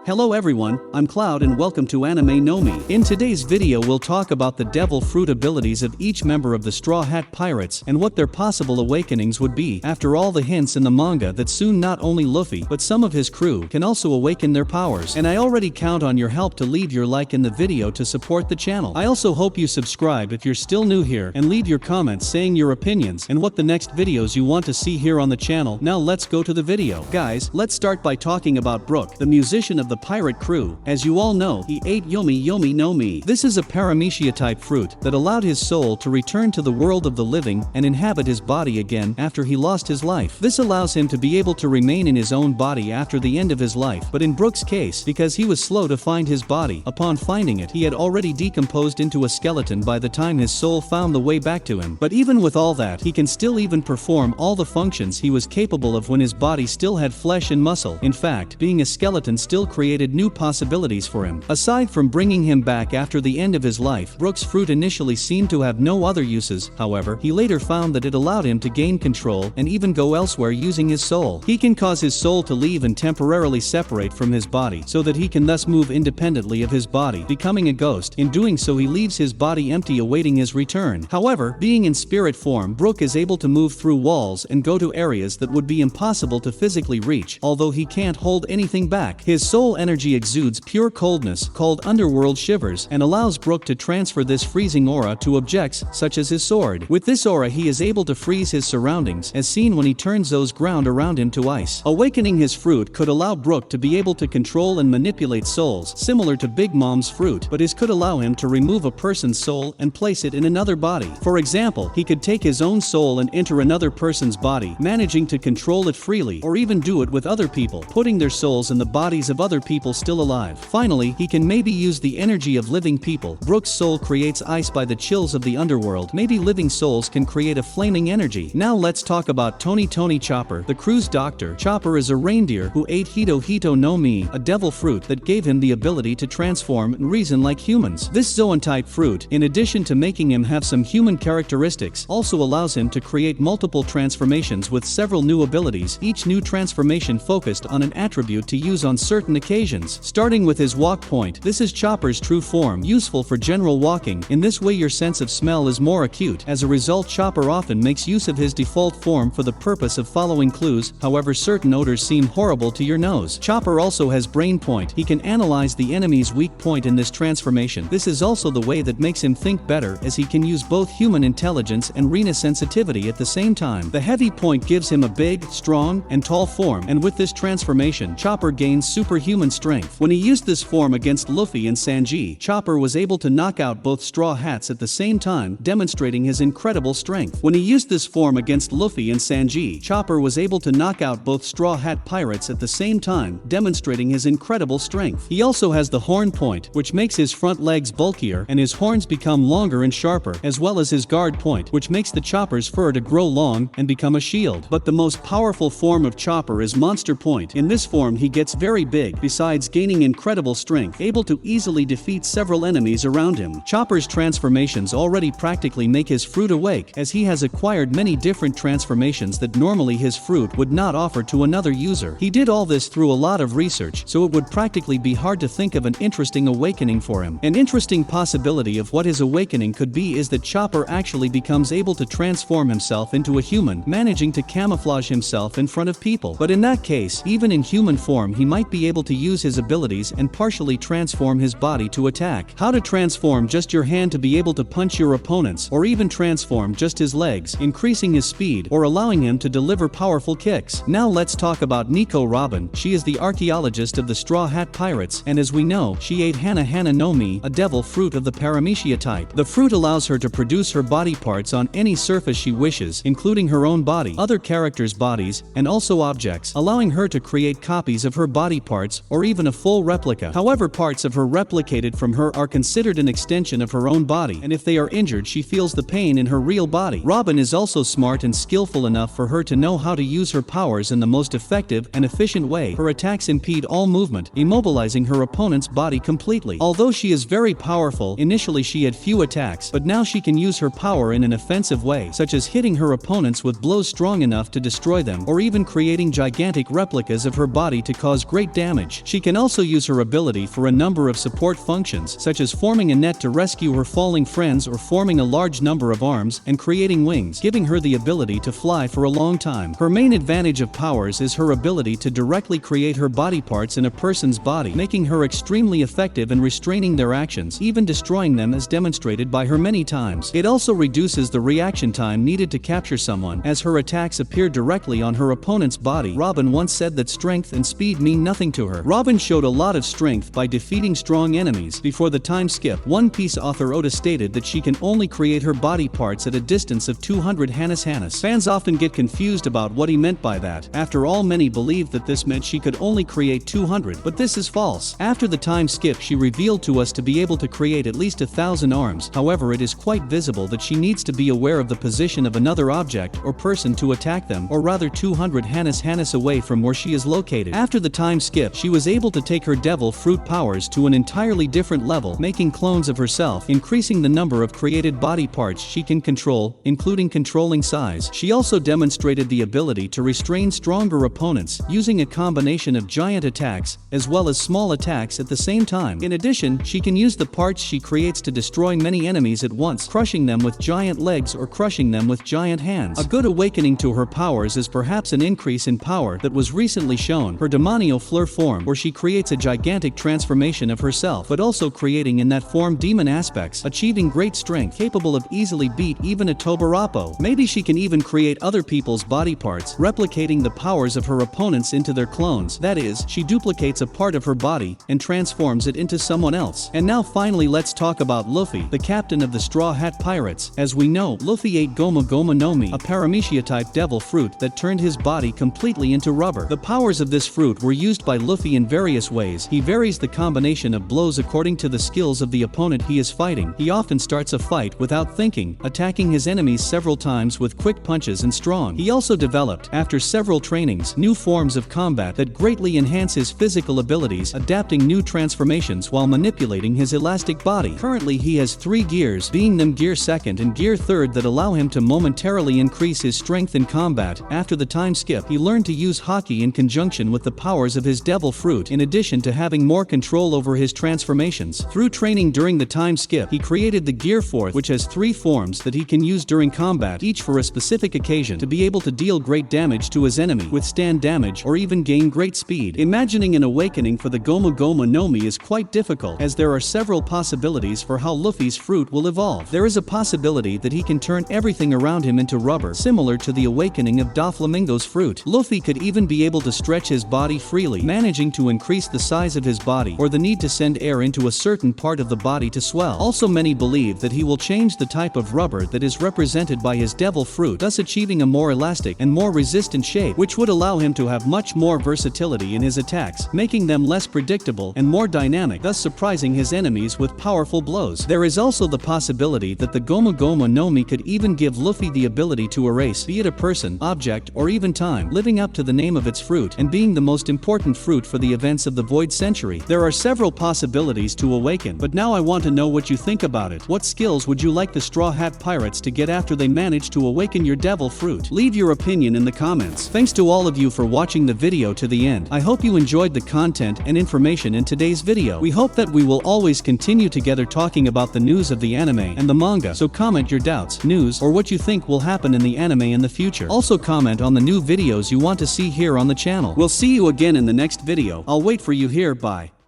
Hello everyone, I'm Cloud and welcome to Anime No Mi. In today's video we'll talk about the devil fruit abilities of each member of the Straw Hat Pirates and what their possible awakenings would be. After all the hints in the manga that soon not only Luffy but some of his crew can also awaken their powers, and I already count on your help to leave your like in the video to support the channel. I also hope you subscribe if you're still new here and leave your comments saying your opinions and what the next videos you want to see here on the channel. Now let's go to the video. Guys, let's start by talking about Brook, the musician of the pirate crew. As you all know, he ate Yomi no Mi. This is a paramecia type fruit that allowed his soul to return to the world of the living and inhabit his body again after he lost his life. This allows him to be able to remain in his own body after the end of his life, but in Brook's case, because he was slow to find his body, upon finding it he had already decomposed into a skeleton by the time his soul found the way back to him. But even with all that, he can still even perform all the functions he was capable of when his body still had flesh and muscle. In fact, being a skeleton still created new possibilities for him. Aside from bringing him back after the end of his life, Brook's fruit initially seemed to have no other uses. However, he later found that it allowed him to gain control and even go elsewhere using his soul. He can cause his soul to leave and temporarily separate from his body so that he can thus move independently of his body, becoming a ghost. In doing so, he leaves his body empty awaiting his return. However, being in spirit form, Brook is able to move through walls and go to areas that would be impossible to physically reach. Although he can't hold anything back, his soul energy exudes pure coldness called underworld shivers and allows Brook to transfer this freezing aura to objects such as his sword. With this aura he is able to freeze his surroundings, as seen when he turns those ground around him to ice. Awakening his fruit could allow Brook to be able to control and manipulate souls, similar to Big Mom's fruit, but his could allow him to remove a person's soul and place it in another body. For example, he could take his own soul and enter another person's body, managing to control it freely, or even do it with other people, putting their souls in the bodies of other people still alive. Finally, he can maybe use the energy of living people. Brook's soul creates ice by the chills of the underworld. Maybe living souls can create a flaming energy. Now let's talk about Tony Chopper, the crew's doctor. Chopper is a reindeer who ate Hito no Mi, a devil fruit that gave him the ability to transform and reason like humans. This Zoan-type fruit, in addition to making him have some human characteristics, also allows him to create multiple transformations with several new abilities, each new transformation focused on an attribute to use on certain occasions. Starting with his walk point, this is Chopper's true form, useful for general walking. In this way your sense of smell is more acute. As a result, Chopper often makes use of his default form for the purpose of following clues, however certain odors seem horrible to your nose. Chopper also has brain point. He can analyze the enemy's weak point in this transformation. This is also the way that makes him think better, as he can use both human intelligence and Rena sensitivity at the same time. The heavy point gives him a big, strong, and tall form, and with this transformation, Chopper gains superhuman strength. When he used this form against Luffy and Sanji, Chopper was able to knock out both Straw Hats at the same time, demonstrating his incredible strength. When he used this form against Luffy and Sanji, Chopper was able to knock out both Straw Hat Pirates at the same time, demonstrating his incredible strength. He also has the horn point, which makes his front legs bulkier and his horns become longer and sharper, as well as his guard point, which makes the Chopper's fur to grow long and become a shield. But the most powerful form of Chopper is Monster Point. In this form he gets very big, besides gaining incredible strength, able to easily defeat several enemies around him. Chopper's transformations already practically make his fruit awake, as he has acquired many different transformations that normally his fruit would not offer to another user. He did all this through a lot of research, so it would practically be hard to think of an interesting awakening for him. An interesting possibility of what his awakening could be is that Chopper actually becomes able to transform himself into a human, managing to camouflage himself in front of people. But in that case, even in human form he might be able to use his abilities and partially transform his body to attack. How to transform just your hand to be able to punch your opponents, or even transform just his legs, increasing his speed, or allowing him to deliver powerful kicks. Now let's talk about Nico Robin. She is the archaeologist of the Straw Hat Pirates, and as we know, she ate Hana no Mi, a devil fruit of the paramecia type. The fruit allows her to produce her body parts on any surface she wishes, including her own body, other characters' bodies, and also objects, allowing her to create copies of her body parts or even a full replica. However, parts of her replicated from her are considered an extension of her own body, and if they are injured she feels the pain in her real body. Robin is also smart and skillful enough for her to know how to use her powers in the most effective and efficient way. Her attacks impede all movement, immobilizing her opponent's body completely. Although she is very powerful, initially she had few attacks, but now she can use her power in an offensive way, such as hitting her opponents with blows strong enough to destroy them, or even creating gigantic replicas of her body to cause great damage. damage. She can also use her ability for a number of support functions, such as forming a net to rescue her falling friends or forming a large number of arms and creating wings, giving her the ability to fly for a long time. Her main advantage of powers is her ability to directly create her body parts in a person's body, making her extremely effective in restraining their actions, even destroying them as demonstrated by her many times. It also reduces the reaction time needed to capture someone, as her attacks appear directly on her opponent's body. Robin once said that strength and speed mean nothing to her. Robin showed a lot of strength by defeating strong enemies. Before the time skip, One Piece author Oda stated that she can only create her body parts at a distance of 200 Hannes. Fans often get confused about what he meant by that. After all, many believed that this meant she could only create 200, but this is false. After the time skip, she revealed to us to be able to create at least 1,000 arms. However, it is quite visible that she needs to be aware of the position of another object or person to attack them, or rather 200 Hannes away from where she is located. After the time skip, she was able to take her devil fruit powers to an entirely different level, making clones of herself, increasing the number of created body parts she can control, including controlling size. She also demonstrated the ability to restrain stronger opponents, using a combination of giant attacks, as well as small attacks at the same time. In addition, she can use the parts she creates to destroy many enemies at once, crushing them with giant legs or crushing them with giant hands. A good awakening to her powers is perhaps an increase in power that was recently shown, her Demonio Fleur form, where she creates a gigantic transformation of herself, but also creating in that form demon aspects, achieving great strength, capable of easily beat even a Tobarapo. Maybe she can even create other people's body parts, replicating the powers of her opponents into their clones. That is, she duplicates a part of her body and transforms it into someone else. And now finally let's talk about Luffy, the captain of the Straw Hat Pirates. As we know, Luffy ate Goma Goma no Mi, a paramecia-type devil fruit that turned his body completely into rubber. The powers of this fruit were used by Luffy in various ways. He varies the combination of blows according to the skills of the opponent he is fighting. He often starts a fight without thinking, attacking his enemies several times with quick punches and strong. He also developed, after several trainings, new forms of combat that greatly enhance his physical abilities, adapting new transformations while manipulating his elastic body. Currently he has 3 gears, being them Gear 2nd and Gear 3rd, that allow him to momentarily increase his strength in combat. After the time skip, he learned to use Haki in conjunction with the powers of his devil fruit, in addition to having more control over his transformations. Through training during the time skip, he created the Gear 4th, which has 3 forms that he can use during combat, each for a specific occasion, to be able to deal great damage to his enemy, withstand damage, or even gain great speed. Imagining an awakening for the Goma Goma no Mi is quite difficult, as there are several possibilities for how Luffy's fruit will evolve. There is a possibility that he can turn everything around him into rubber, similar to the awakening of Doflamingo's fruit. Luffy could even be able to stretch his body freely, managing to increase the size of his body, or the need to send air into a certain part of the body to swell. Also, many believe that he will change the type of rubber that is represented by his devil fruit, thus achieving a more elastic and more resistant shape, which would allow him to have much more versatility in his attacks, making them less predictable and more dynamic, thus surprising his enemies with powerful blows. There is also the possibility that the Goma Goma no Mi could even give Luffy the ability to erase, be it a person, object, or even time, living up to the name of its fruit, and being the most important fruit for the events of the Void Century. There are several possibilities to awaken, but now I want to know what you think about it. What skills would you like the Straw Hat Pirates to get after they manage to awaken your devil fruit? Leave your opinion in the comments. Thanks to all of you for watching the video to the end. I hope you enjoyed the content and information in today's video. We hope that we will always continue together talking about the news of the anime and the manga, so comment your doubts, news, or what you think will happen in the anime in the future. Also comment on the new videos you want to see here on the channel. We'll see you again in the next video. I'll wait for you here. Bye.